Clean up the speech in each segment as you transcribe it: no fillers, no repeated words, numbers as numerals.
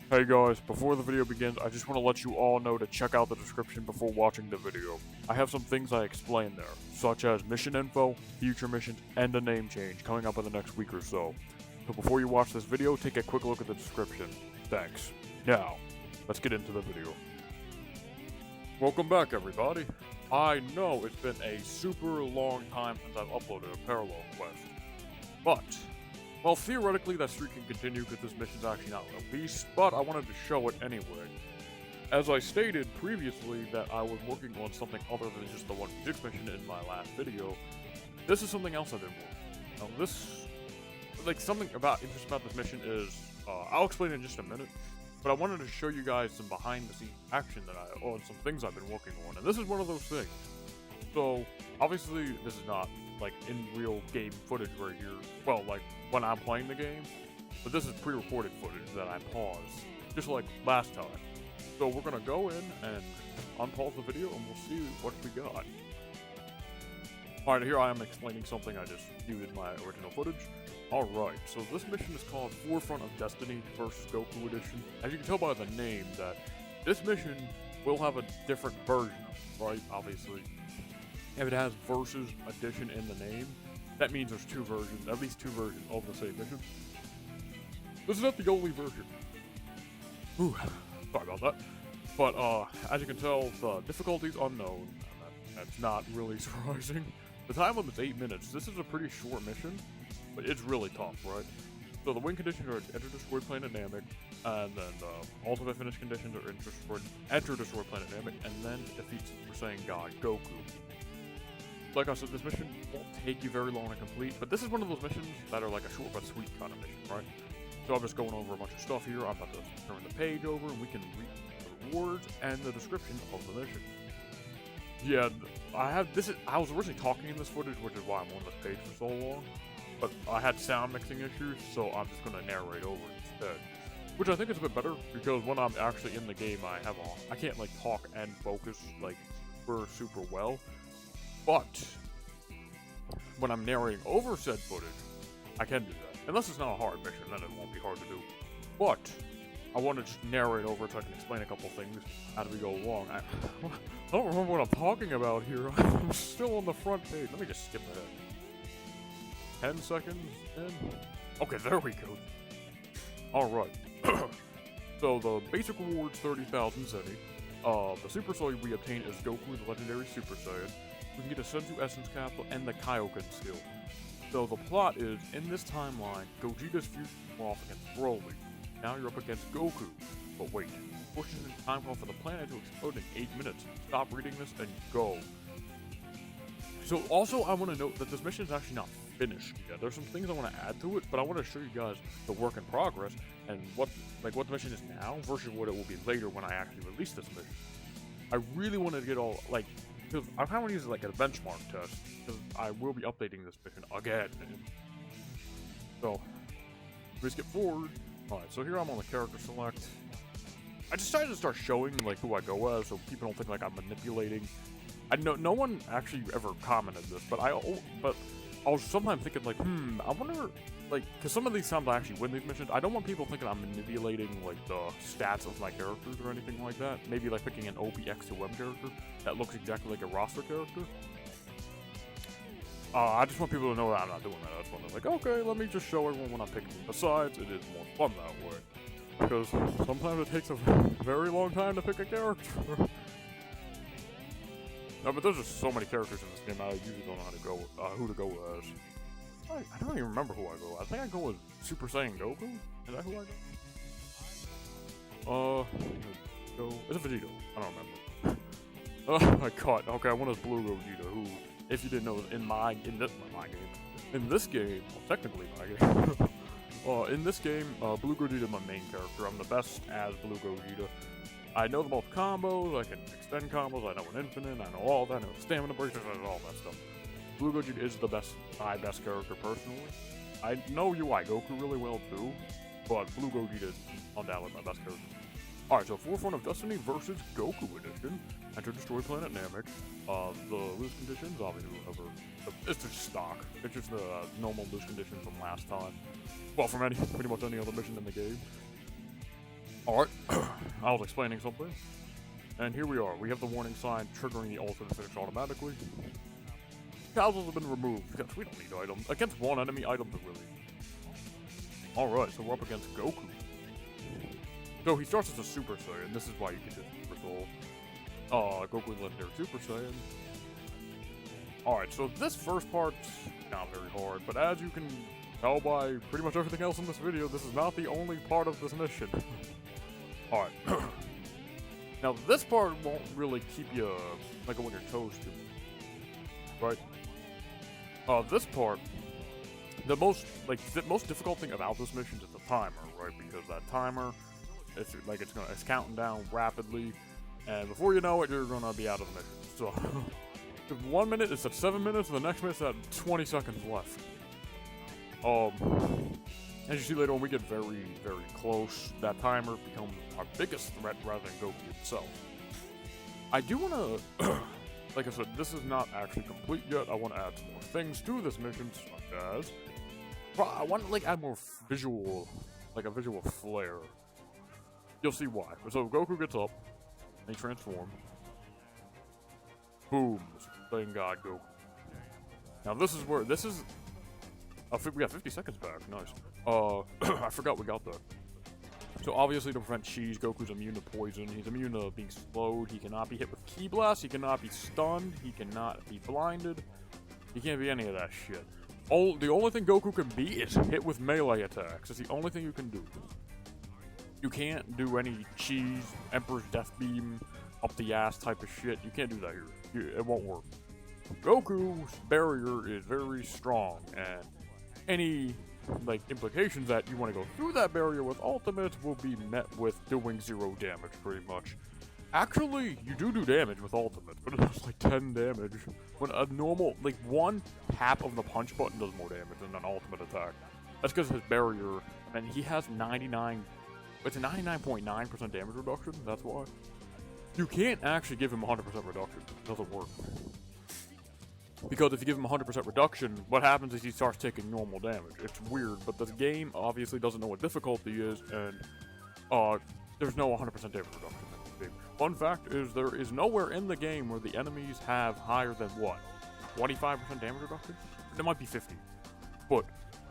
Hey guys, before the video begins, I just want to let you all know to check out the description before watching the video. I have some things I explain there, such as mission info, future missions, and a name change coming up in the next week or so. So before you watch this video, take a quick look at the description. Thanks. Now, let's get into the video. Welcome back everybody. I know it's been a super long time since I've uploaded a parallel quest, but well, theoretically, that streak can continue because this mission's actually not released, but I wanted to show it anyway. As I stated previously that I was working on something other than just the 1v6 mission in my last video, this is something else I've been working on. Now something interesting about this mission is, I'll explain in just a minute, but I wanted to show you guys some behind-the-scenes action on some things I've been working on, and this is one of those things. So, obviously, this is not like in real game footage right here. Well, like when I'm playing the game, but this is pre-recorded footage that I paused, just like last time. So we're gonna go in and unpause the video and we'll see what we got. Alright, here I am explaining something I just viewed in my original footage. Alright, so this mission is called Forefront of Destiny vs. Goku Edition. As you can tell by the name that this mission will have a different version of it, right? Obviously. If it has Versus Edition in the name, that means there's two versions, at least two versions of the same mission. This is not the only version. Ooh, sorry about that. But, as you can tell, the difficulty is unknown. That's not really surprising. The time limit's 8 minutes. This is a pretty short mission, but it's really tough, right? So the win conditions are enter destroy planet Namek, and then the ultimate finish conditions are enter destroy planet Namek, and then defeat Super Saiyan God Goku. Like I said, this mission won't take you very long to complete, but this is one of those missions that are like a short but sweet kind of mission, right? So I'm just going over a bunch of stuff here. I'm about to turn the page over and we can read the rewards and the description of the mission. Yeah, I was originally talking in this footage, which is why I'm on this page for so long, but I had sound mixing issues, so I'm just going to narrate over instead. Which I think is a bit better, because when I'm actually in the game, I can't like talk and focus like super well. But when I'm narrating over said footage, I can do that. Unless it's not a hard mission, then it won't be hard to do. But I want to just narrate over so I can explain a couple things as we go along. I don't remember what I'm talking about here. I'm still on the front page. Let me just skip ahead. 10 seconds in. Okay, there we go. Alright. So the basic reward's 30,000 Zeni. The Super Saiyan we obtain is Goku, the legendary Super Saiyan. We can get a Senzu Essence Capsule and the Kaioken skill. So the plot is, in this timeline, Gogeta's future off against Broly. Now you're up against Goku. But wait, pushing the time call for the planet to explode in 8 minutes. Stop reading this and go. So also I want to note that this mission is actually not finished yet. There's some things I want to add to it, but I want to show you guys the work in progress and what the mission is now versus what it will be later when I actually release this mission. I really wanted to get all, because I kind of want to use it like a benchmark test, because I will be updating this mission again. So, let's get forward. Alright, so here I'm on the character select. I decided to start showing like who I go as, so people don't think like I'm manipulating. I know no one actually ever commented this, but I was sometimes thinking like, I wonder, like, because some of these times I actually win these missions, I don't want people thinking I'm manipulating, like, the stats of my characters or anything like that. Maybe, like, picking an OPX2M character that looks exactly like a roster character. I just want people to know that I'm not doing that. I just want to, like, okay, let me just show everyone when I'm picking. Besides, it is more fun that way. Because sometimes it takes a very long time to pick a character. No, but there's just so many characters in this game, I usually don't know who to go as. I don't even remember who I go. I think I go with Super Saiyan Goku? Is that who I go? It's a Vegeta. I don't remember. Oh my god. Okay, I went as Blue Gogeta, who, if you didn't know, in this game, well, technically my game, in this game, Blue Gogeta is my main character. I'm the best as Blue Gogeta. I know the most combos, I can extend combos, I know an infinite, I know all that, I know stamina breakers, I know all that stuff. Blue Gogeta is my best character personally. I know UI Goku really well too, but Blue Gogeta is undoubtedly my best character. Alright, so Forefront of Destiny versus Goku Edition. Enter Destroy Planet Namek. The lose conditions, obviously, it's just stock. It's just the normal lose conditions from last time. Well, from pretty much any other mission in the game. Alright, I was explaining something. And here we are. We have the warning sign triggering the ult to finish automatically. Casuals have been removed because we don't need items. Against one enemy, items are really. Alright, so we're up against Goku. So he starts as a Super Saiyan. This is why you get his Super Soul. Goku's legendary Super Saiyan. Alright, so this first part's not very hard, but as you can tell by pretty much everything else in this video, this is not the only part of this mission. Alright. Now, this part won't really keep you, like, on your toes too much. Right? This part, the most difficult thing about this mission is the timer, right? Because that timer, it's counting down rapidly, and before you know it, you're gonna be out of the mission. So, 1 minute is at 7 minutes, and the next minute's at 20 seconds left. As you see later on, we get very, very close. That timer becomes our biggest threat rather than Goku itself. I do want to, like I said, this is not actually complete yet. I want to add some more things to this mission, such as, I want to like add more visual, like a visual flair. You'll see why. So Goku gets up, and he transforms. Boom! Thank God, Goku. Now this is where we got 50 seconds back. Nice. I forgot we got that. So obviously to prevent cheese, Goku's immune to poison. He's immune to being slowed. He cannot be hit with ki blast. He cannot be stunned. He cannot be blinded. He can't be any of that shit. The only thing Goku can be is hit with melee attacks. That's the only thing you can do. You can't do any cheese, Emperor's Death Beam, up the ass type of shit. You can't do that here. It won't work. Goku's barrier is very strong, and any like implications that you want to go through that barrier with ultimates will be met with doing 0 damage pretty much. Actually, you do damage with ultimates, but it does like 10 damage. When a normal, like one tap of the punch button does more damage than an ultimate attack. That's because his barrier, and he has it's a 99.9% damage reduction, that's why. You can't actually give him 100% reduction, it doesn't work. Because if you give him 100% reduction, what happens is he starts taking normal damage. It's weird, but the game obviously doesn't know what difficulty is, and there's no 100% damage reduction in this game. Fun fact is there is nowhere in the game where the enemies have higher than what? 25% damage reduction? It might be 50. But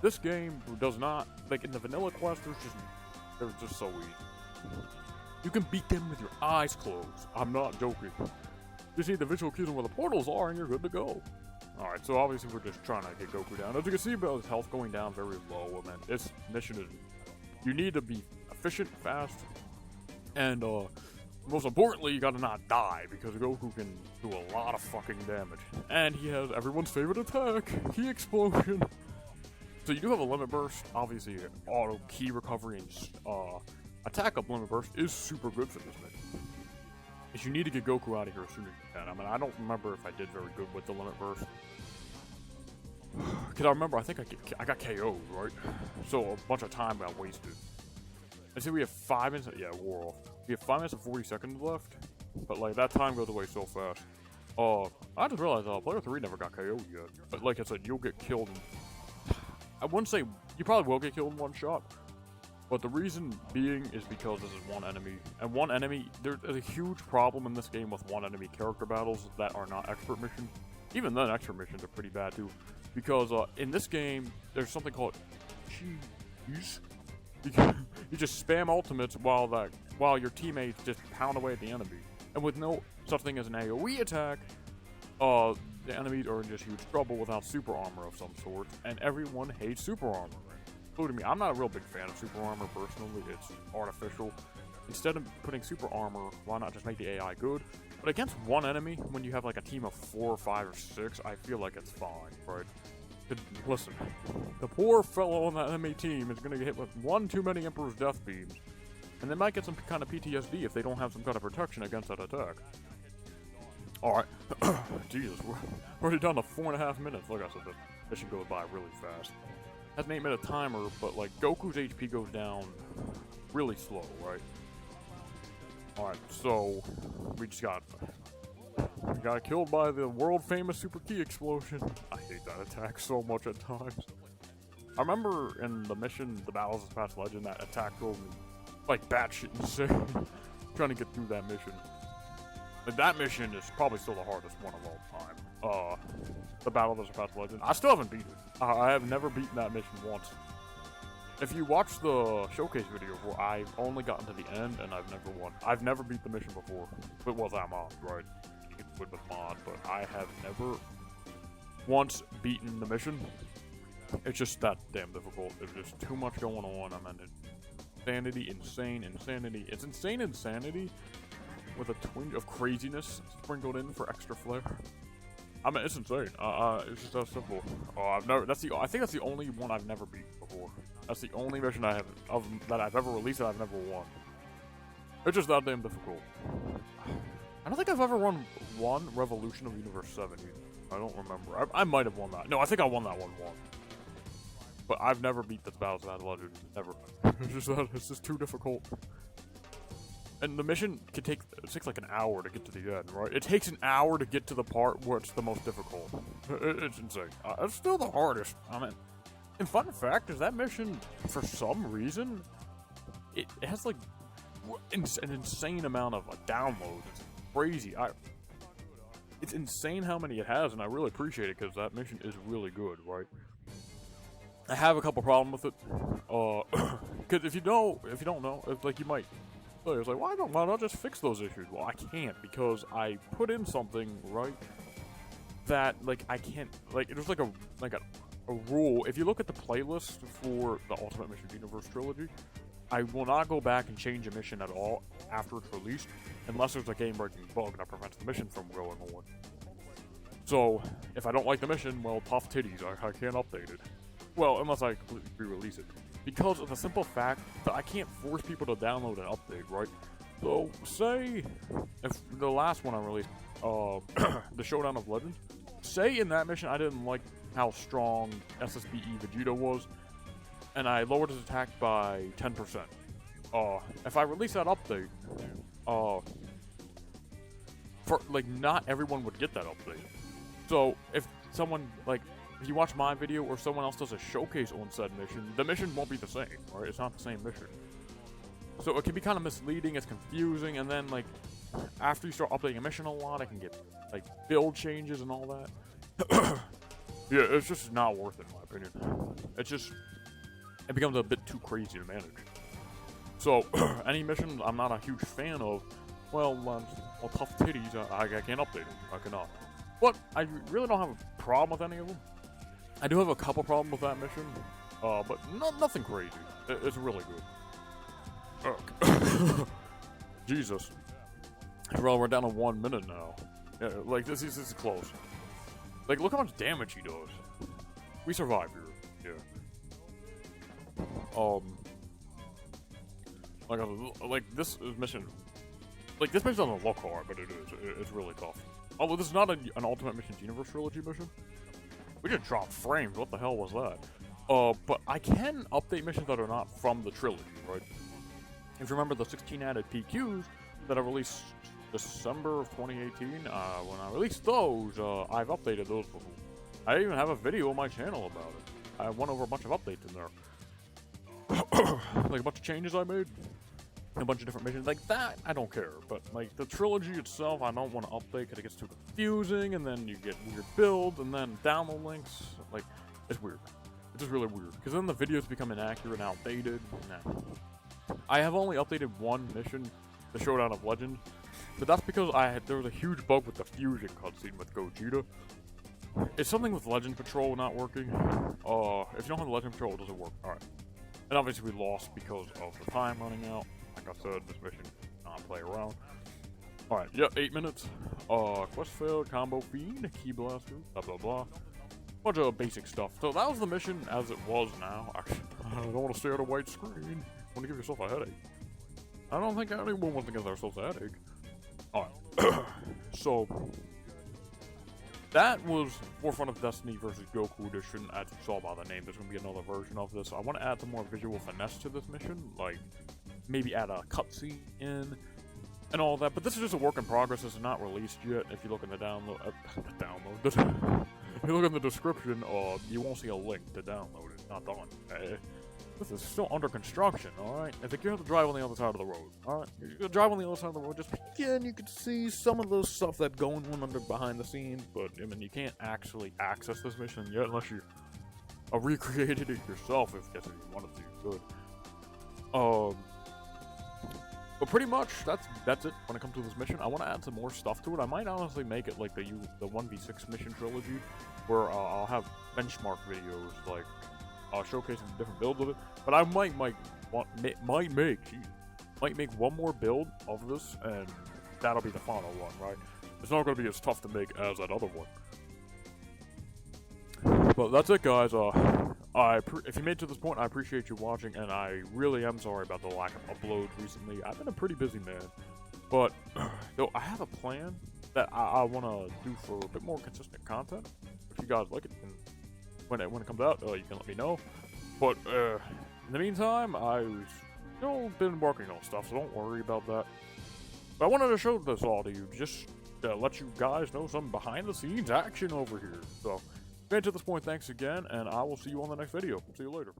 this game does not, like in the vanilla quest, they're just so easy. You can beat them with your eyes closed. I'm not joking. Just need the visual cues on where the portals are and you're good to go. Alright, so obviously we're just trying to get Goku down. As you can see about his health going down very low, man. This mission is... You need to be efficient, fast, and most importantly, you gotta not die, because Goku can do a lot of fucking damage. And he has everyone's favorite attack, Ki Explosion. So you do have a Limit Burst, obviously auto Ki recovery and attack up Limit Burst is super good for this mission. Is you need to get Goku out of here as soon as you can. I mean, I don't remember if I did very good with the Limit Burst. Because I remember, I think I got KO'd, right? So a bunch of time got wasted. And see, we have 5 minutes, yeah, wore off. We have 5 minutes and 40 seconds left. But like, that time goes away so fast. I just realized player 3 never got KO'd yet. But like I said, you'll get killed. I wouldn't say, you probably will get killed in one shot. But the reason being is because this is one enemy. And one enemy, there's a huge problem in this game with one enemy character battles that are not expert missions. Even then, expert missions are pretty bad too. Because in this game, there's something called cheese. You just spam ultimates while your teammates just pound away at the enemy. And with no such thing as an AoE attack, the enemies are in just huge trouble without super armor of some sort. And everyone hates super armor. Including me. I'm not a real big fan of super armor personally. It's artificial. Instead of putting super armor, why not just make the AI good? But against one enemy, when you have like a team of 4 or 5 or 6, I feel like it's fine, right? Listen, the poor fellow on that enemy team is going to get hit with one too many Emperor's Death Beams. And they might get some kind of PTSD if they don't have some kind of protection against that attack. Alright. Jesus, we're already down to 4.5 minutes. Like I said, this should go by really fast. Has an 8-minute timer, but like Goku's HP goes down really slow, right? Alright, so we got killed by the world famous Super Ki Explosion. I hate that attack so much at times. I remember in the mission, the Battles of Past Legend, that attack drove me like batshit insane trying to get through that mission. Like, that mission is probably still the hardest one of all time. The Battle of the Surpassed Legend. I still haven't beaten it. I have never beaten that mission once. If you watch the showcase video where I've only gotten to the end and I've never won. I've never beat the mission before. It was that mod, right? You can win with mod, but I have never once beaten the mission. It's just that damn difficult. There's just too much going on. I mean, insanity, insane insanity. It's insane insanity with a twinge of craziness sprinkled in for extra flair. I mean, it's insane. It's just that simple. I think that's the only one I've never beat before. That's the only mission that I've ever released that I've never won. It's just that damn difficult. I don't think I've ever won Revolution of Universe 7 either. I don't remember. I might have won that. No, I think I won that one once. But I've never beat the Battle of the Legend. Never. It's just too difficult. And the mission it takes like an hour to get to the end, right? It takes an hour to get to the part where it's the most difficult. It's insane. It's still the hardest. I mean, and fun fact is that mission, for some reason, it has like an insane amount of downloads. It's crazy. It's insane how many it has, and I really appreciate it because that mission is really good, right? I have a couple problems with it. Because if you don't know, it's like you might. So it's like, why not just fix those issues? Well, I can't because I put in something, right, that, like, I can't, like, it was like a rule. If you look at the playlist for the Ultimate Mission Universe Trilogy, I will not go back and change a mission at all after it's released, unless there's a game-breaking bug that prevents the mission from going on. So, if I don't like the mission, well, tough titties, I can't update it. Well, unless I completely re-release it. Because of the simple fact that I can't force people to download an update, right? So, say, if the last one I released, the Showdown of Legends, say in that mission I didn't like how strong SSG Vegeta was, and I lowered his attack by 10%. If I release that update, not everyone would get that update. So, if someone, if you watch my video or someone else does a showcase on said mission, the mission won't be the same, right? It's not the same mission. So it can be kind of misleading, it's confusing, and then, after you start updating a mission a lot, it can get, build changes and all that. Yeah, it's just not worth it, in my opinion. It becomes a bit too crazy to manage. So, any mission I'm not a huge fan of, well, tough titties, I can't update them. I cannot. But I really don't have a problem with any of them. I do have a couple problems with that mission, but nothing crazy. It's really good. Jesus. Well, we're down to 1 minute now. Yeah, this is close. Look how much damage he does. We survived here. Yeah. This mission. This mission doesn't look hard, but it is. It's really tough. Although this is not an Ultimate Missions Universe Trilogy mission. We just dropped frames. What the hell was that? But I can update missions that are not from the trilogy, right? If you remember the 16 added PQs that I released December of 2018, when I released those, I've updated those before. I even have a video on my channel about it. I went over a bunch of updates in there. A bunch of changes I made. A bunch of different missions. That, I don't care. But, the trilogy itself, I don't want to update because it gets too confusing, and then you get weird builds, and then download links. It's weird. It's just really weird. Because then the videos become inaccurate and outdated. Nah. I have only updated one mission, the Showdown of Legends, but that's because there was a huge bug with the fusion cutscene with Gogeta. It's something with Legend Patrol not working. If you don't have the Legend Patrol, it doesn't work. Alright. And obviously we lost because of the time running out. Like I said, this mission not play around. Alright, yep, 8 minutes. Quest failed, combo fiend, key blaster, blah blah blah. Bunch of basic stuff. So that was the mission as it was now. I don't want to stare at a white screen. I want to give yourself a headache. I don't think anyone wants to give themselves a headache. Alright. So that was Forefront of Destiny versus Goku Edition. As you saw by the name, there's going to be another version of this. I want to add some more visual finesse to this mission. Maybe add a cutscene in and all that. But this is just a work in progress. This is not released yet. If you look in the if you look in the description, you won't see a link to download it. Not done. This is still under construction, alright? I think you have to drive on the other side of the road, alright? You're gonna drive on the other side of the road, just again, you can see some of the stuff that's going on under behind the scenes, but, I mean, you can't actually access this mission yet unless you recreated it yourself, if you wanted to, you could. But pretty much, that's it when it comes to this mission. I want to add some more stuff to it. I might honestly make it like the 1v6 mission trilogy, where I'll have benchmark videos, like, showcasing the different builds of it. But I might make one more build of this, and that'll be the final one, right? It's not going to be as tough to make as that other one. But that's it, guys. If you made it to this point, I appreciate you watching, and I really am sorry about the lack of uploads recently. I've been a pretty busy man, but though I have a plan that I want to do for a bit more consistent content. If you guys like it, and when it comes out, you can let me know. But in the meantime, I've still been working on stuff, so don't worry about that. But I wanted to show this all to you, just to let you guys know some behind-the-scenes action over here. So. Made it to this point, thanks again, and I will see you on the next video. See you later.